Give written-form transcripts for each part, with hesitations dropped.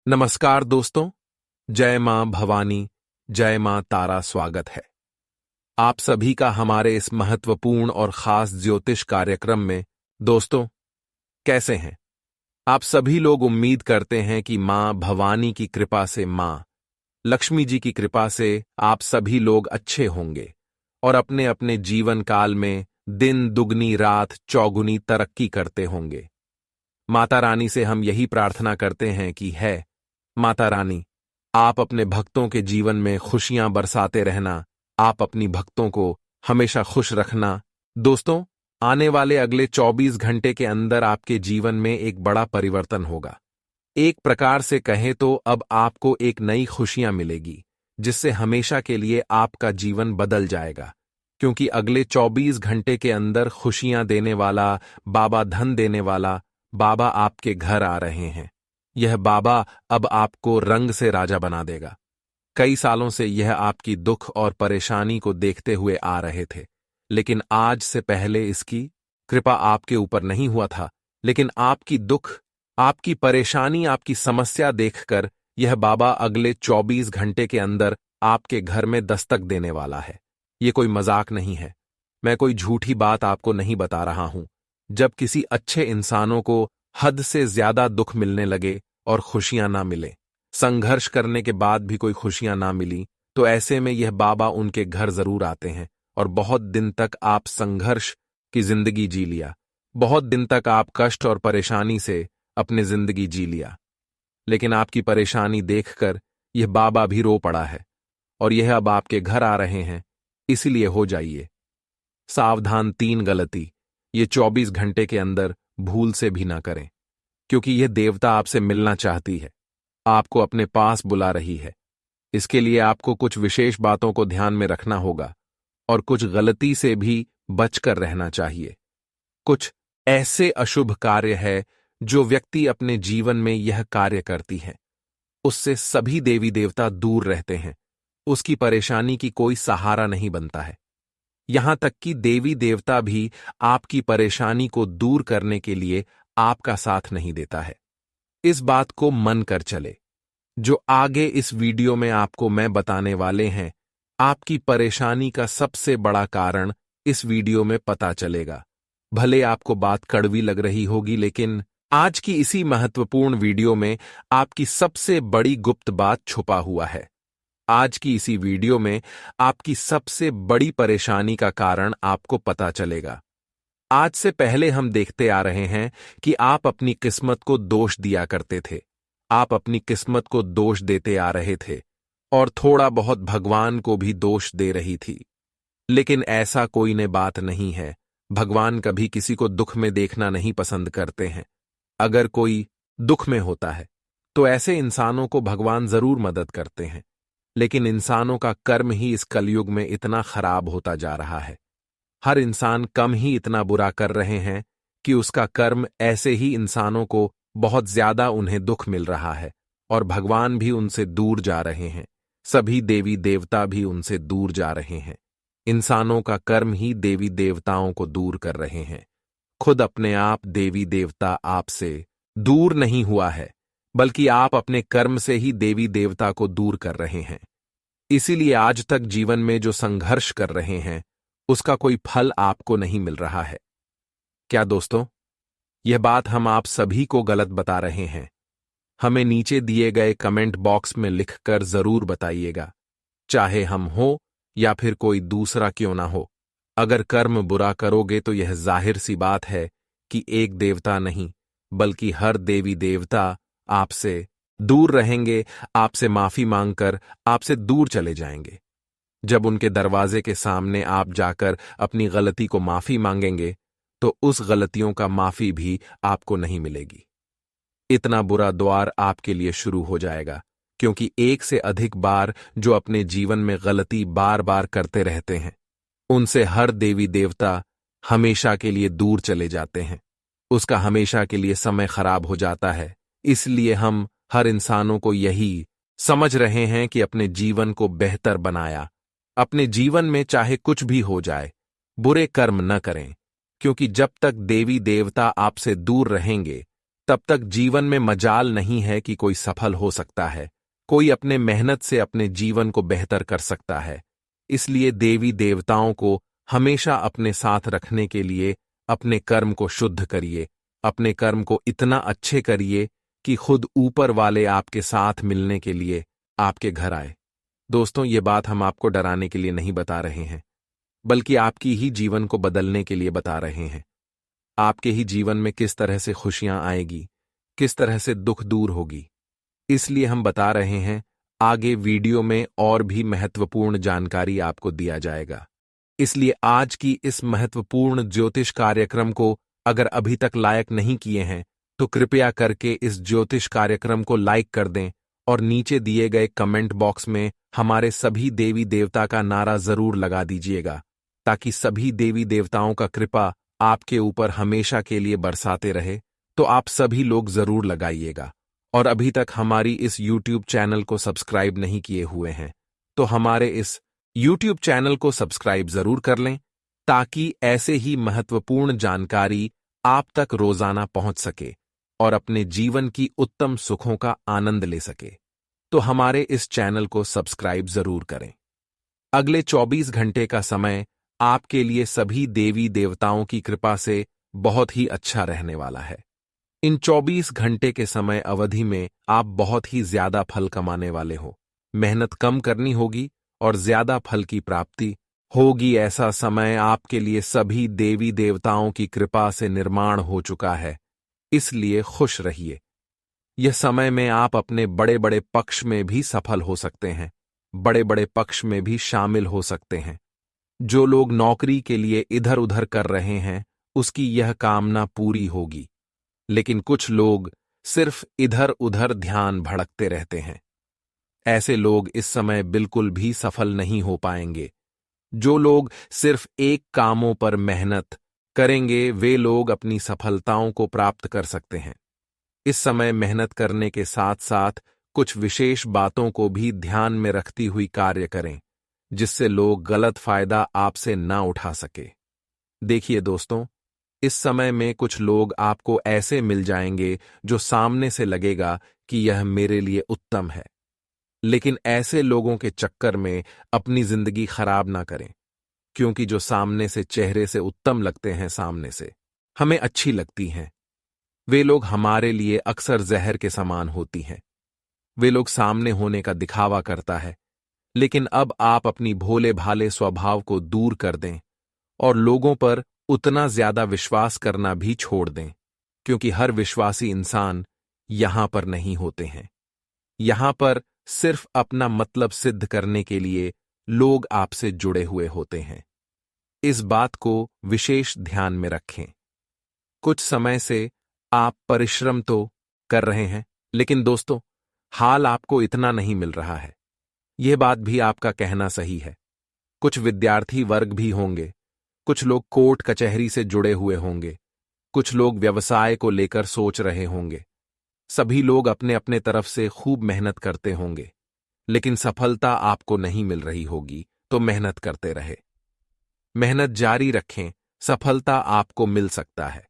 नमस्कार दोस्तों। जय मां भवानी, जय मां तारा। स्वागत है आप सभी का हमारे इस महत्वपूर्ण और खास ज्योतिष कार्यक्रम में। दोस्तों, कैसे हैं आप सभी लोग? उम्मीद करते हैं कि मां भवानी की कृपा से, मां लक्ष्मी जी की कृपा से आप सभी लोग अच्छे होंगे और अपने अपने जीवन काल में दिन दुगनी रात चौगुनी तरक्की करते होंगे। माता रानी से हम यही प्रार्थना करते हैं कि है माता रानी, आप अपने भक्तों के जीवन में खुशियां बरसाते रहना, आप अपनी भक्तों को हमेशा खुश रखना। दोस्तों, आने वाले अगले 24 घंटे के अंदर आपके जीवन में एक बड़ा परिवर्तन होगा। एक प्रकार से कहें तो अब आपको एक नई खुशियां मिलेगी, जिससे हमेशा के लिए आपका जीवन बदल जाएगा। क्योंकि अगले 24 घंटे के अंदर खुशियां देने वाला बाबा, धन देने वाला बाबा आपके घर आ रहे हैं। यह बाबा अब आपको रंग से राजा बना देगा। कई सालों से यह आपकी दुख और परेशानी को देखते हुए आ रहे थे, लेकिन आज से पहले इसकी कृपा आपके ऊपर नहीं हुआ था। लेकिन आपकी दुख, आपकी परेशानी, आपकी समस्या देखकर यह बाबा अगले 24 घंटे के अंदर आपके घर में दस्तक देने वाला है। यह कोई मजाक नहीं है, मैं कोई झूठी बात आपको नहीं बता रहा हूं। जब किसी अच्छे इंसानों को हद से ज्यादा दुख मिलने लगे और खुशियां ना मिले, संघर्ष करने के बाद भी कोई खुशियां ना मिली, तो ऐसे में यह बाबा उनके घर जरूर आते हैं। और बहुत दिन तक आप संघर्ष की जिंदगी जी लिया, बहुत दिन तक आप कष्ट और परेशानी से अपनी जिंदगी जी लिया, लेकिन आपकी परेशानी देखकर यह बाबा भी रो पड़ा है और यह अब आपके घर आ रहे हैं। इसलिए हो जाइए सावधान। 3 गलती ये 24 घंटे के अंदर भूल से भी ना करें, क्योंकि यह देवता आपसे मिलना चाहती है, आपको अपने पास बुला रही है। इसके लिए आपको कुछ विशेष बातों को ध्यान में रखना होगा और कुछ गलती से भी बचकर रहना चाहिए। कुछ ऐसे अशुभ कार्य है जो व्यक्ति अपने जीवन में यह कार्य करती है, उससे सभी देवी देवता दूर रहते हैं, उसकी परेशानी की कोई सहारा नहीं बनता है। यहां तक कि देवी देवता भी आपकी परेशानी को दूर करने के लिए आपका साथ नहीं देता है। इस बात को मन कर चले, जो आगे इस वीडियो में आपको मैं बताने वाले हैं, आपकी परेशानी का सबसे बड़ा कारण इस वीडियो में पता चलेगा। भले आपको बात कड़वी लग रही होगी, लेकिन आज की इसी महत्वपूर्ण वीडियो में आपकी सबसे बड़ी गुप्त बात छुपा हुआ है। आज की इसी वीडियो में आपकी सबसे बड़ी परेशानी का कारण आपको पता चलेगा। आज से पहले हम देखते आ रहे हैं कि आप अपनी किस्मत को दोष दिया करते थे, आप अपनी किस्मत को दोष देते आ रहे थे और थोड़ा बहुत भगवान को भी दोष दे रही थी। लेकिन ऐसा कोई ने बात नहीं है। भगवान कभी किसी को दुख में देखना नहीं पसंद करते हैं। अगर कोई दुख में होता है तो ऐसे इंसानों को भगवान जरूर मदद करते हैं, लेकिन इंसानों का कर्म ही इस कलयुग में इतना खराब होता जा रहा है। हर इंसान कम ही इतना बुरा कर रहे हैं कि उसका कर्म ऐसे ही इंसानों को बहुत ज्यादा उन्हें दुख मिल रहा है और भगवान भी उनसे दूर जा रहे हैं। सभी देवी देवता भी उनसे दूर जा रहे हैं। इंसानों का कर्म ही देवी देवताओं को दूर कर रहे हैं। खुद अपने आप देवी देवता आपसे दूर नहीं हुआ है, बल्कि आप अपने कर्म से ही देवी देवता को दूर कर रहे हैं। इसीलिए आज तक जीवन में जो संघर्ष कर रहे हैं, उसका कोई फल आपको नहीं मिल रहा है। क्या दोस्तों, यह बात हम आप सभी को गलत बता रहे हैं? हमें नीचे दिए गए कमेंट बॉक्स में लिखकर जरूर बताइएगा, चाहे हम हो या फिर कोई दूसरा क्यों ना हो। अगर कर्म बुरा करोगे तो यह जाहिर सी बात है कि एक देवता नहीं, बल्कि हर देवी देवता आपसे दूर रहेंगे, आपसे माफी मांगकर आपसे दूर चले जाएंगे। जब उनके दरवाजे के सामने आप जाकर अपनी गलती को माफी मांगेंगे, तो उस गलतियों का माफी भी आपको नहीं मिलेगी। इतना बुरा द्वार आपके लिए शुरू हो जाएगा, क्योंकि एक से अधिक बार जो अपने जीवन में गलती बार बार करते रहते हैं, उनसे हर देवी देवता हमेशा के लिए दूर चले जाते हैं। उसका हमेशा के लिए समय खराब हो जाता है। इसलिए हम हर इंसानों को यही समझ रहे हैं कि अपने जीवन को बेहतर बनाया, अपने जीवन में चाहे कुछ भी हो जाए, बुरे कर्म न करें, क्योंकि जब तक देवी देवता आपसे दूर रहेंगे, तब तक जीवन में मजाल नहीं है कि कोई सफल हो सकता है, कोई अपने मेहनत से अपने जीवन को बेहतर कर सकता है। इसलिए देवी देवताओं को हमेशा अपने साथ रखने के लिए अपने कर्म को शुद्ध करिए, अपने कर्म को इतना अच्छे करिए कि खुद ऊपर वाले आपके साथ मिलने के लिए आपके घर आए। दोस्तों, ये बात हम आपको डराने के लिए नहीं बता रहे हैं, बल्कि आपकी ही जीवन को बदलने के लिए बता रहे हैं। आपके ही जीवन में किस तरह से खुशियां आएगी, किस तरह से दुख दूर होगी, इसलिए हम बता रहे हैं। आगे वीडियो में और भी महत्वपूर्ण जानकारी आपको दिया जाएगा। इसलिए आज की इस महत्वपूर्ण ज्योतिष कार्यक्रम को अगर अभी तक लाइक नहीं किए हैं तो कृपया करके इस ज्योतिष कार्यक्रम को लाइक कर दें और नीचे दिए गए कमेंट बॉक्स में हमारे सभी देवी देवता का नारा जरूर लगा दीजिएगा, ताकि सभी देवी देवताओं का कृपा आपके ऊपर हमेशा के लिए बरसाते रहे। तो आप सभी लोग जरूर लगाइएगा। और अभी तक हमारी इस YouTube चैनल को सब्सक्राइब नहीं किए हुए हैं तो हमारे इस YouTube चैनल को सब्सक्राइब जरूर कर लें, ताकि ऐसे ही महत्वपूर्ण जानकारी आप तक रोजाना पहुंच सके और अपने जीवन की उत्तम सुखों का आनंद ले सके। तो हमारे इस चैनल को सब्सक्राइब जरूर करें। अगले 24 घंटे का समय आपके लिए सभी देवी देवताओं की कृपा से बहुत ही अच्छा रहने वाला है। इन 24 घंटे के समय अवधि में आप बहुत ही ज्यादा फल कमाने वाले हो। मेहनत कम करनी होगी और ज्यादा फल की प्राप्ति होगी। ऐसा समय आपके लिए सभी देवी देवताओं की कृपा से निर्माण हो चुका है, इसलिए खुश रहिए। यह समय में आप अपने बड़े बड़े पक्ष में भी सफल हो सकते हैं, बड़े बड़े पक्ष में भी शामिल हो सकते हैं। जो लोग नौकरी के लिए इधर उधर कर रहे हैं उसकी यह कामना पूरी होगी, लेकिन कुछ लोग सिर्फ इधर उधर ध्यान भटकते रहते हैं। ऐसे लोग इस समय बिल्कुल भी सफल नहीं हो पाएंगे। जो लोग सिर्फ एक कामों पर मेहनत करेंगे वे लोग अपनी सफलताओं को प्राप्त कर सकते हैं। इस समय मेहनत करने के साथ साथ कुछ विशेष बातों को भी ध्यान में रखती हुई कार्य करें, जिससे लोग गलत फायदा आपसे ना उठा सके। देखिए दोस्तों, इस समय में कुछ लोग आपको ऐसे मिल जाएंगे जो सामने से लगेगा कि यह मेरे लिए उत्तम है, लेकिन ऐसे लोगों के चक्कर में अपनी जिंदगी खराब ना करें, क्योंकि जो सामने से चेहरे से उत्तम लगते हैं, सामने से हमें अच्छी लगती हैं, वे लोग हमारे लिए अक्सर जहर के समान होती हैं। वे लोग सामने होने का दिखावा करता है, लेकिन अब आप अपनी भोले भाले स्वभाव को दूर कर दें और लोगों पर उतना ज्यादा विश्वास करना भी छोड़ दें, क्योंकि हर विश्वासी इंसान यहां पर नहीं होते हैं। यहां पर सिर्फ अपना मतलब सिद्ध करने के लिए लोग आपसे जुड़े हुए होते हैं। इस बात को विशेष ध्यान में रखें। कुछ समय से आप परिश्रम तो कर रहे हैं, लेकिन दोस्तों हाल आपको इतना नहीं मिल रहा है। यह बात भी आपका कहना सही है। कुछ विद्यार्थी वर्ग भी होंगे, कुछ लोग कोर्ट कचहरी से जुड़े हुए होंगे, कुछ लोग व्यवसाय को लेकर सोच रहे होंगे। सभी लोग अपने अपने तरफ से खूब मेहनत करते होंगे, लेकिन सफलता आपको नहीं मिल रही होगी। तो मेहनत करते रहे, मेहनत जारी रखें, सफलता आपको मिल सकता है,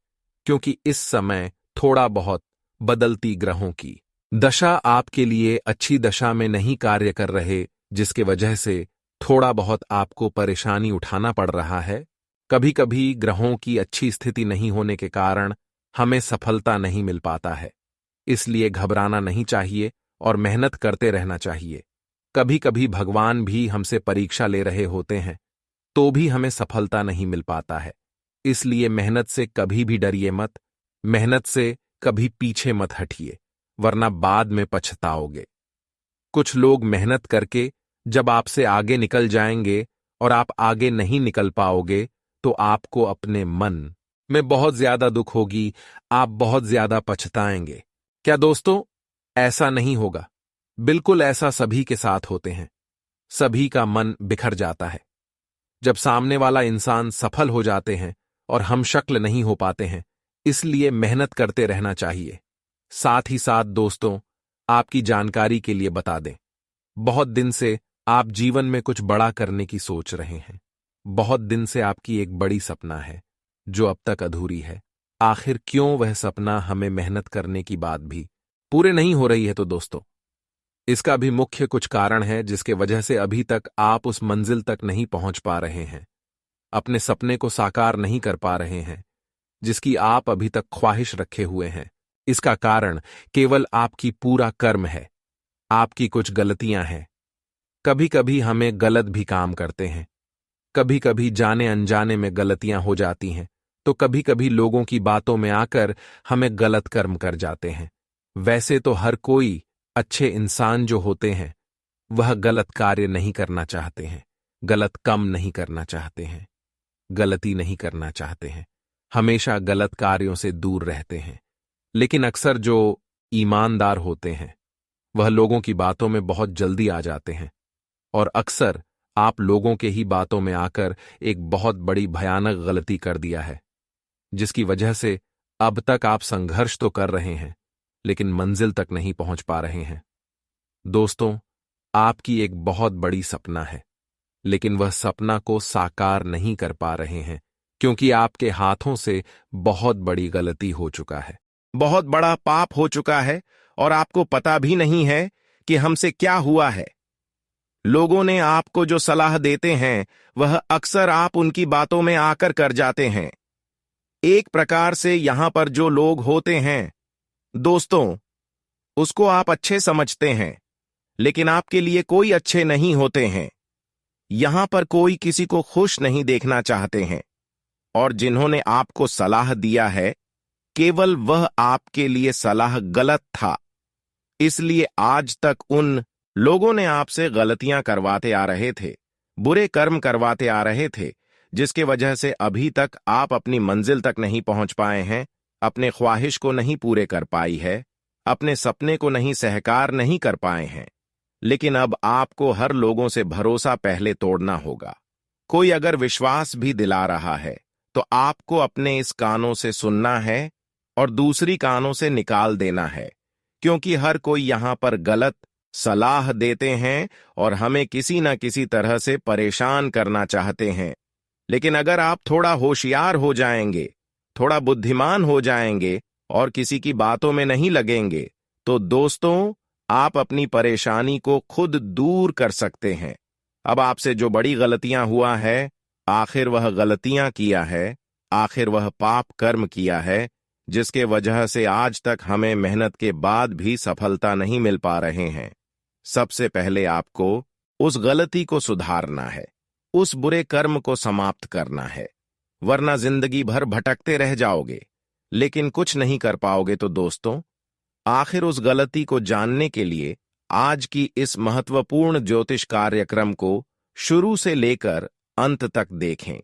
क्योंकि इस समय थोड़ा बहुत बदलती ग्रहों की दशा आपके लिए अच्छी दशा में नहीं कार्य कर रहे, जिसके वजह से थोड़ा बहुत आपको परेशानी उठाना पड़ रहा है। कभी कभी ग्रहों की अच्छी स्थिति नहीं होने के कारण हमें सफलता नहीं मिल पाता है, इसलिए घबराना नहीं चाहिए और मेहनत करते रहना चाहिए। कभी कभी भगवान भी हमसे परीक्षा ले रहे होते हैं, तो भी हमें सफलता नहीं मिल पाता है। इसलिए मेहनत से कभी भी डरिए मत, मेहनत से कभी पीछे मत हटिए, वरना बाद में पछताओगे। कुछ लोग मेहनत करके जब आपसे आगे निकल जाएंगे और आप आगे नहीं निकल पाओगे, तो आपको अपने मन में बहुत ज्यादा दुख होगी, आप बहुत ज्यादा पछताएंगे। क्या दोस्तों ऐसा नहीं होगा? बिल्कुल ऐसा सभी के साथ होते हैं। सभी का मन बिखर जाता है जब सामने वाला इंसान सफल हो जाते हैं और हम शक्ल नहीं हो पाते हैं। इसलिए मेहनत करते रहना चाहिए। साथ ही साथ दोस्तों, आपकी जानकारी के लिए बता दें, बहुत दिन से आप जीवन में कुछ बड़ा करने की सोच रहे हैं। बहुत दिन से आपकी एक बड़ी सपना है जो अब तक अधूरी है। आखिर क्यों वह सपना हमें मेहनत करने की बात भी पूरे नहीं हो रही है? तो दोस्तों, इसका भी मुख्य कुछ कारण है जिसके वजह से अभी तक आप उस मंजिल तक नहीं पहुंच पा रहे हैं, अपने सपने को साकार नहीं कर पा रहे हैं जिसकी आप अभी तक ख्वाहिश रखे हुए हैं। इसका कारण केवल आपकी पूरा कर्म है, आपकी कुछ गलतियां हैं। कभी कभी हमें गलत भी काम करते हैं, कभी कभी जाने अनजाने में गलतियां हो जाती हैं, तो कभी कभी लोगों की बातों में आकर हमें गलत कर्म कर जाते हैं। वैसे तो हर कोई अच्छे इंसान जो होते हैं वह गलत कार्य नहीं करना चाहते हैं, गलत काम नहीं करना चाहते हैं, गलती नहीं करना चाहते हैं, हमेशा गलत कार्यों से दूर रहते हैं। लेकिन अक्सर जो ईमानदार होते हैं वह लोगों की बातों में बहुत जल्दी आ जाते हैं, और अक्सर आप लोगों के ही बातों में आकर एक बहुत बड़ी भयानक गलती कर दिया है, जिसकी वजह से अब तक आप संघर्ष तो कर रहे हैं लेकिन मंजिल तक नहीं पहुंच पा रहे हैं। दोस्तों, आपकी एक बहुत बड़ी सपना है, लेकिन वह सपना को साकार नहीं कर पा रहे हैं क्योंकि आपके हाथों से बहुत बड़ी गलती हो चुका है, बहुत बड़ा पाप हो चुका है और आपको पता भी नहीं है कि हमसे क्या हुआ है। लोगों ने आपको जो सलाह देते हैं वह अक्सर आप उनकी बातों में आकर कर जाते हैं। एक प्रकार से यहां पर जो लोग होते हैं दोस्तों, उसको आप अच्छे समझते हैं, लेकिन आपके लिए कोई अच्छे नहीं होते हैं। यहां पर कोई किसी को खुश नहीं देखना चाहते हैं, और जिन्होंने आपको सलाह दिया है केवल वह आपके लिए सलाह गलत था। इसलिए आज तक उन लोगों ने आपसे गलतियां करवाते आ रहे थे, बुरे कर्म करवाते आ रहे थे, जिसके वजह से अभी तक आप अपनी मंजिल तक नहीं पहुंच पाए हैं, अपने ख्वाहिश को नहीं पूरे कर पाई है, अपने सपने को नहीं सहकार नहीं कर पाए हैं। लेकिन अब आपको हर लोगों से भरोसा पहले तोड़ना होगा। कोई अगर विश्वास भी दिला रहा है तो आपको अपने इस कानों से सुनना है और दूसरी कानों से निकाल देना है, क्योंकि हर कोई यहां पर गलत सलाह देते हैं और हमें किसी न किसी तरह से परेशान करना चाहते हैं। लेकिन अगर आप थोड़ा होशियार हो जाएंगे, थोड़ा बुद्धिमान हो जाएंगे और किसी की बातों में नहीं लगेंगे, तो दोस्तों, आप अपनी परेशानी को खुद दूर कर सकते हैं। अब आपसे जो बड़ी गलतियां हुआ है, आखिर वह गलतियां किया है, आखिर वह पाप कर्म किया है, जिसके वजह से आज तक हमें मेहनत के बाद भी सफलता नहीं मिल पा रहे हैं। सबसे पहले आपको उस गलती को सुधारना है, उस बुरे कर्म को समाप्त करना है, वरना जिंदगी भर भटकते रह जाओगे, लेकिन कुछ नहीं कर पाओगे। तो दोस्तों, आखिर उस गलती को जानने के लिए आज की इस महत्वपूर्ण ज्योतिष कार्यक्रम को शुरू से लेकर अंत तक देखें,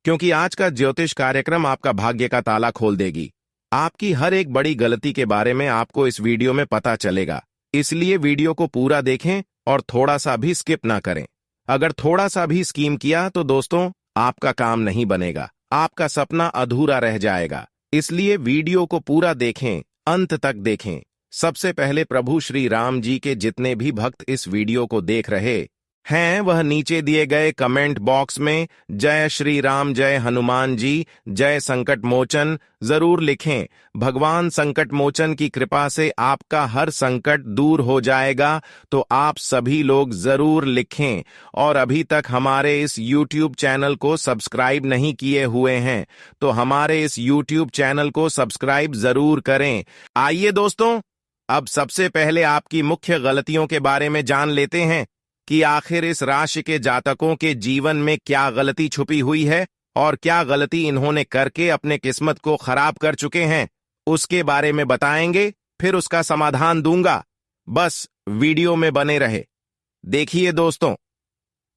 क्योंकि आज का ज्योतिष कार्यक्रम आपका भाग्य का ताला खोल देगी। आपकी हर एक बड़ी गलती के बारे में आपको इस वीडियो में पता चलेगा, इसलिए वीडियो को पूरा देखें और थोड़ा सा भी स्किप ना करें। अगर थोड़ा सा भी स्कीम किया तो दोस्तों, आपका काम नहीं बनेगा, आपका सपना अधूरा रह जाएगा। इसलिए वीडियो को पूरा देखें, अंत तक देखें। सबसे पहले प्रभु श्री राम जी के जितने भी भक्त इस वीडियो को देख रहे हैं वह नीचे दिए गए कमेंट बॉक्स में जय श्री राम, जय हनुमान जी, जय संकट मोचन जरूर लिखें। भगवान संकट मोचन की कृपा से आपका हर संकट दूर हो जाएगा, तो आप सभी लोग जरूर लिखें। और अभी तक हमारे इस YouTube चैनल को सब्सक्राइब नहीं किए हुए हैं तो हमारे इस YouTube चैनल को सब्सक्राइब जरूर करें। आइए दोस्तों, अब सबसे पहले आपकी मुख्य गलतियों के बारे में जान लेते हैं कि आखिर इस राशि के जातकों के जीवन में क्या गलती छुपी हुई है और क्या गलती इन्होंने करके अपने किस्मत को खराब कर चुके हैं, उसके बारे में बताएंगे, फिर उसका समाधान दूंगा। बस वीडियो में बने रहे। देखिए दोस्तों,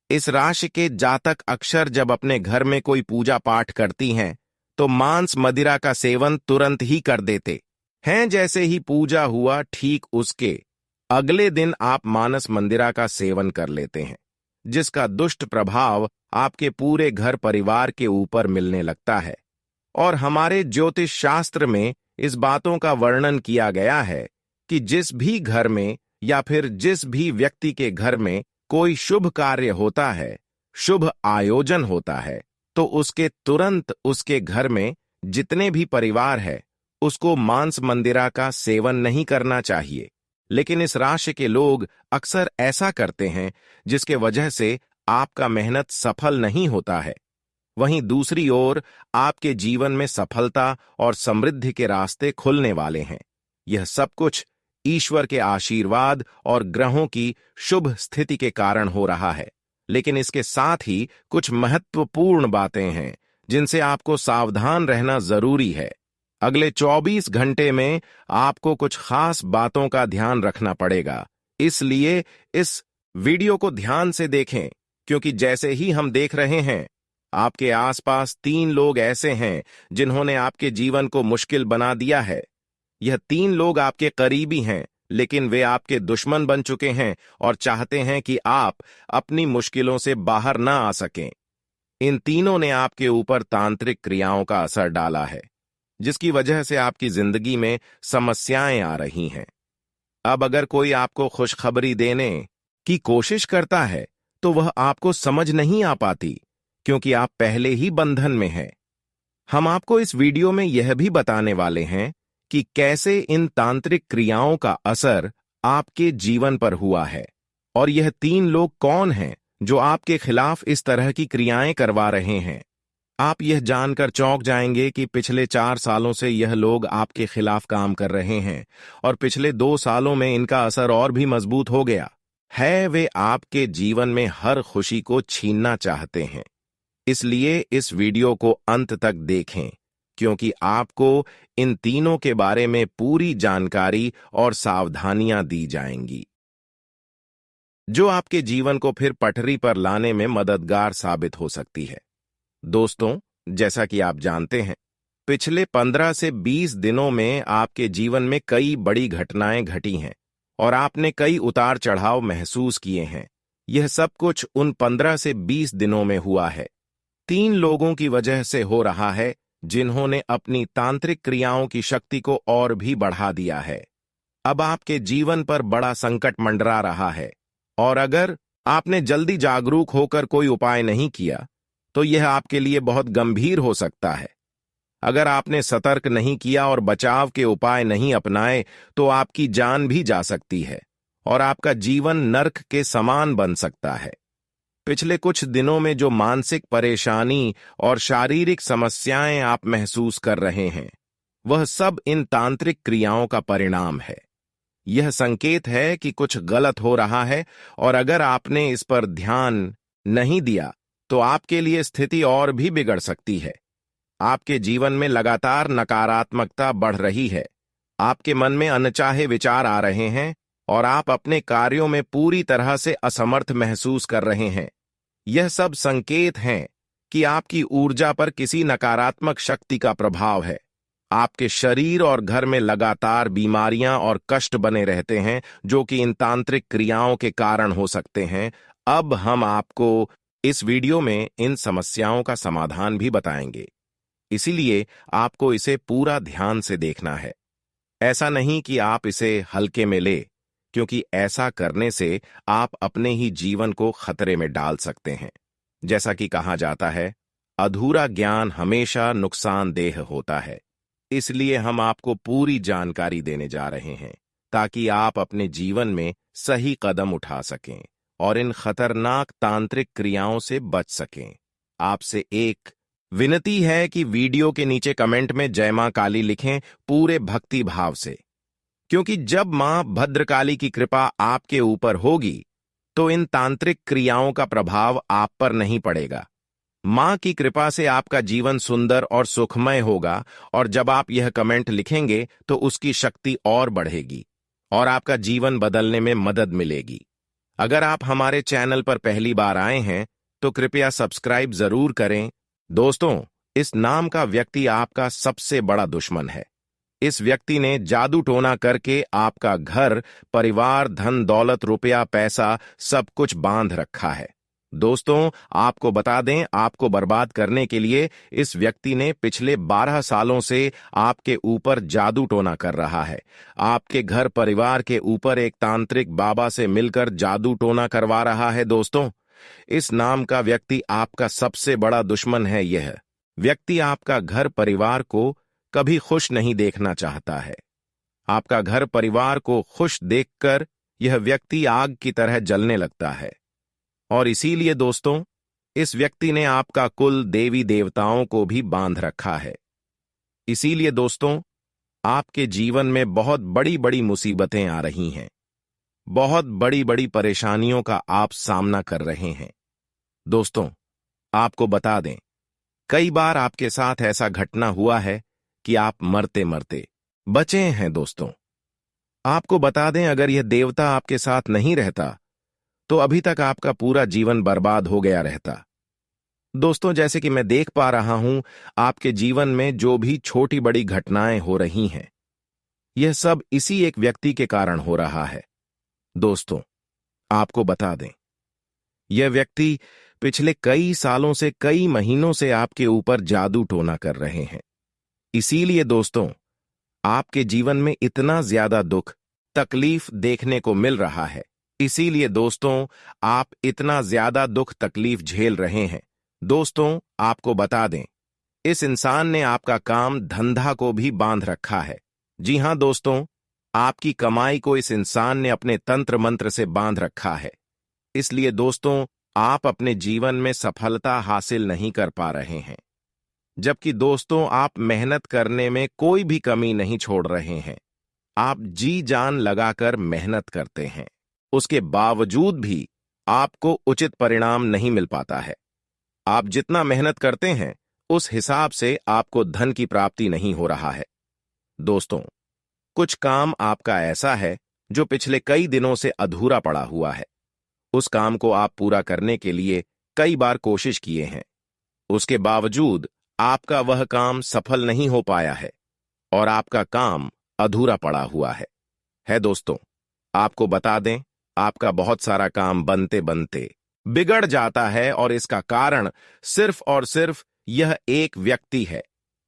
इस राशि के जातक अक्सर जब अपने घर में कोई पूजा पाठ करती हैं तो मांस मदिरा का सेवन तुरंत ही कर देते हैं। जैसे ही पूजा हुआ, ठीक उसके अगले दिन आप मांस मंदिरा का सेवन कर लेते हैं, जिसका दुष्ट प्रभाव आपके पूरे घर परिवार के ऊपर मिलने लगता है। और हमारे ज्योतिष शास्त्र में इस बातों का वर्णन किया गया है कि जिस भी घर में या फिर जिस भी व्यक्ति के घर में कोई शुभ कार्य होता है, शुभ आयोजन होता है, तो उसके तुरंत उसके घर में जितने भी परिवार है उसको मांस मंदिरा का सेवन नहीं करना चाहिए, लेकिन इस राशि के लोग अक्सर ऐसा करते हैं जिसके वजह से आपका मेहनत सफल नहीं होता है। वहीं दूसरी ओर आपके जीवन में सफलता और समृद्धि के रास्ते खुलने वाले हैं। यह सब कुछ ईश्वर के आशीर्वाद और ग्रहों की शुभ स्थिति के कारण हो रहा है। लेकिन इसके साथ ही कुछ महत्वपूर्ण बातें हैं जिनसे आपको सावधान रहना जरूरी है। अगले 24 घंटे में आपको कुछ खास बातों का ध्यान रखना पड़ेगा, इसलिए इस वीडियो को ध्यान से देखें, क्योंकि जैसे ही हम देख रहे हैं आपके आसपास 3 लोग ऐसे हैं जिन्होंने आपके जीवन को मुश्किल बना दिया है। यह 3 लोग आपके करीबी हैं, लेकिन वे आपके दुश्मन बन चुके हैं और चाहते हैं कि आप अपनी मुश्किलों से बाहर ना आ सकें। इन तीनों ने आपके ऊपर तांत्रिक क्रियाओं का असर डाला है, जिसकी वजह से आपकी जिंदगी में समस्याएं आ रही हैं। अब अगर कोई आपको खुशखबरी देने की कोशिश करता है तो वह आपको समझ नहीं आ पाती, क्योंकि आप पहले ही बंधन में हैं। हम आपको इस वीडियो में यह भी बताने वाले हैं कि कैसे इन तांत्रिक क्रियाओं का असर आपके जीवन पर हुआ है, और यह 3 लोग कौन हैं जो आपके खिलाफ इस तरह की क्रियाएं करवा रहे हैं। आप यह जानकर चौंक जाएंगे कि पिछले 4 सालों से यह लोग आपके खिलाफ काम कर रहे हैं और पिछले 2 सालों में इनका असर और भी मजबूत हो गया है। वे आपके जीवन में हर खुशी को छीनना चाहते हैं। इसलिए इस वीडियो को अंत तक देखें, क्योंकि आपको इन तीनों के बारे में पूरी जानकारी और सावधानियां दी जाएंगी, जो आपके जीवन को फिर पटरी पर लाने में मददगार साबित हो सकती है। दोस्तों, जैसा कि आप जानते हैं, पिछले 15 से 20 दिनों में आपके जीवन में कई बड़ी घटनाएं घटी हैं और आपने कई उतार चढ़ाव महसूस किए हैं। यह सब कुछ उन 15 से 20 दिनों में हुआ है। 3 लोगों की वजह से हो रहा है जिन्होंने अपनी तांत्रिक क्रियाओं की शक्ति को और भी बढ़ा दिया है। अब आपके जीवन पर बड़ा संकट मंडरा रहा है, और अगर आपने जल्दी जागरूक होकर कोई उपाय नहीं किया तो यह आपके लिए बहुत गंभीर हो सकता है। अगर आपने सतर्क नहीं किया और बचाव के उपाय नहीं अपनाए तो आपकी जान भी जा सकती है और आपका जीवन नर्क के समान बन सकता है। पिछले कुछ दिनों में जो मानसिक परेशानी और शारीरिक समस्याएं आप महसूस कर रहे हैं, वह सब इन तांत्रिक क्रियाओं का परिणाम है। यह संकेत है कि कुछ गलत हो रहा है, और अगर आपने इस पर ध्यान नहीं दिया तो आपके लिए स्थिति और भी बिगड़ सकती है। आपके जीवन में लगातार नकारात्मकता बढ़ रही है, आपके मन में अनचाहे विचार आ रहे हैं और आप अपने कार्यों में पूरी तरह से असमर्थ महसूस कर रहे हैं। यह सब संकेत हैं कि आपकी ऊर्जा पर किसी नकारात्मक शक्ति का प्रभाव है। आपके शरीर और घर में लगातार बीमारियां और कष्ट बने रहते हैं, जो कि इन तांत्रिक क्रियाओं के कारण हो सकते हैं। अब हम आपको इस वीडियो में इन समस्याओं का समाधान भी बताएंगे, इसीलिए आपको इसे पूरा ध्यान से देखना है। ऐसा नहीं कि आप इसे हल्के में ले, क्योंकि ऐसा करने से आप अपने ही जीवन को खतरे में डाल सकते हैं। जैसा कि कहा जाता है, अधूरा ज्ञान हमेशा नुकसानदेह होता है। इसलिए हम आपको पूरी जानकारी देने जा रहे हैं ताकि आप अपने जीवन में सही कदम उठा सकें और इन खतरनाक तांत्रिक क्रियाओं से बच सकें। आपसे एक विनती है कि वीडियो के नीचे कमेंट में जय मां काली लिखें पूरे भक्ति भाव से, क्योंकि जब मां भद्रकाली की कृपा आपके ऊपर होगी तो इन तांत्रिक क्रियाओं का प्रभाव आप पर नहीं पड़ेगा। मां की कृपा से आपका जीवन सुंदर और सुखमय होगा, और जब आप यह कमेंट लिखेंगे तो उसकी शक्ति और बढ़ेगी और आपका जीवन बदलने में मदद मिलेगी। अगर आप हमारे चैनल पर पहली बार आए हैं तो कृपया सब्सक्राइब जरूर करें। दोस्तों, इस नाम का व्यक्ति आपका सबसे बड़ा दुश्मन है। इस व्यक्ति ने जादू टोना करके आपका घर, परिवार, धन दौलत, रुपया, पैसा सब कुछ बांध रखा है। दोस्तों, आपको बता दें, आपको बर्बाद करने के लिए इस व्यक्ति ने पिछले 12 सालों से आपके ऊपर जादू टोना कर रहा है। आपके घर परिवार के ऊपर एक तांत्रिक बाबा से मिलकर जादू टोना करवा रहा है। दोस्तों, इस नाम का व्यक्ति आपका सबसे बड़ा दुश्मन है। यह व्यक्ति आपका घर परिवार को कभी खुश नहीं देखना चाहता है। आपका घर परिवार को खुश देखकर यह व्यक्ति आग की तरह जलने लगता है। और इसीलिए दोस्तों, इस व्यक्ति ने आपका कुल देवी देवताओं को भी बांध रखा है। इसीलिए दोस्तों, आपके जीवन में बहुत बड़ी बड़ी मुसीबतें आ रही हैं। बहुत बड़ी बड़ी परेशानियों का आप सामना कर रहे हैं। दोस्तों, आपको बता दें, कई बार आपके साथ ऐसा घटना हुआ है कि आप मरते मरते बचे हैं। दोस्तों, आपको बता दें, अगर यह देवता आपके साथ नहीं रहता तो अभी तक आपका पूरा जीवन बर्बाद हो गया रहता। दोस्तों, जैसे कि मैं देख पा रहा हूं, आपके जीवन में जो भी छोटी बड़ी घटनाएं हो रही हैं, यह सब इसी एक व्यक्ति के कारण हो रहा है। दोस्तों, आपको बता दें, यह व्यक्ति पिछले कई सालों से, कई महीनों से आपके ऊपर जादू टोना कर रहे हैं। इसीलिए दोस्तों, आपके जीवन में इतना ज्यादा दुख, तकलीफ देखने को मिल रहा है। इसीलिए दोस्तों, आप इतना ज्यादा दुख तकलीफ झेल रहे हैं। दोस्तों, आपको बता दें, इस इंसान ने आपका काम धंधा को भी बांध रखा है। जी हां दोस्तों, आपकी कमाई को इस इंसान ने अपने तंत्र मंत्र से बांध रखा है। इसलिए दोस्तों, आप अपने जीवन में सफलता हासिल नहीं कर पा रहे हैं। जबकि दोस्तों, आप मेहनत करने में कोई भी कमी नहीं छोड़ रहे हैं। आप जी जान लगाकर मेहनत करते हैं, उसके बावजूद भी आपको उचित परिणाम नहीं मिल पाता है। आप जितना मेहनत करते हैं, उस हिसाब से आपको धन की प्राप्ति नहीं हो रहा है। दोस्तों, कुछ काम आपका ऐसा है जो पिछले कई दिनों से अधूरा पड़ा हुआ है। उस काम को आप पूरा करने के लिए कई बार कोशिश किए हैं, उसके बावजूद आपका वह काम सफल नहीं हो पाया है और आपका काम अधूरा पड़ा हुआ है दोस्तों, आपको बता दें, आपका बहुत सारा काम बनते बनते बिगड़ जाता है और इसका कारण सिर्फ और सिर्फ यह एक व्यक्ति है।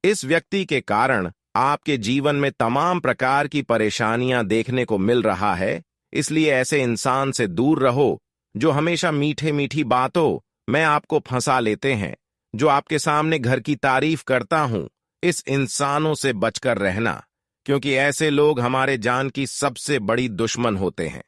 इस व्यक्ति के कारण आपके जीवन में तमाम प्रकार की परेशानियां देखने को मिल रहा है। इसलिए ऐसे इंसान से दूर रहो जो हमेशा मीठे मीठी बातों में आपको फंसा लेते हैं, जो आपके सामने घर की तारीफ करता हूं। इस इंसानों से बचकर रहना, क्योंकि ऐसे लोग हमारे जान की सबसे बड़ी दुश्मन होते हैं।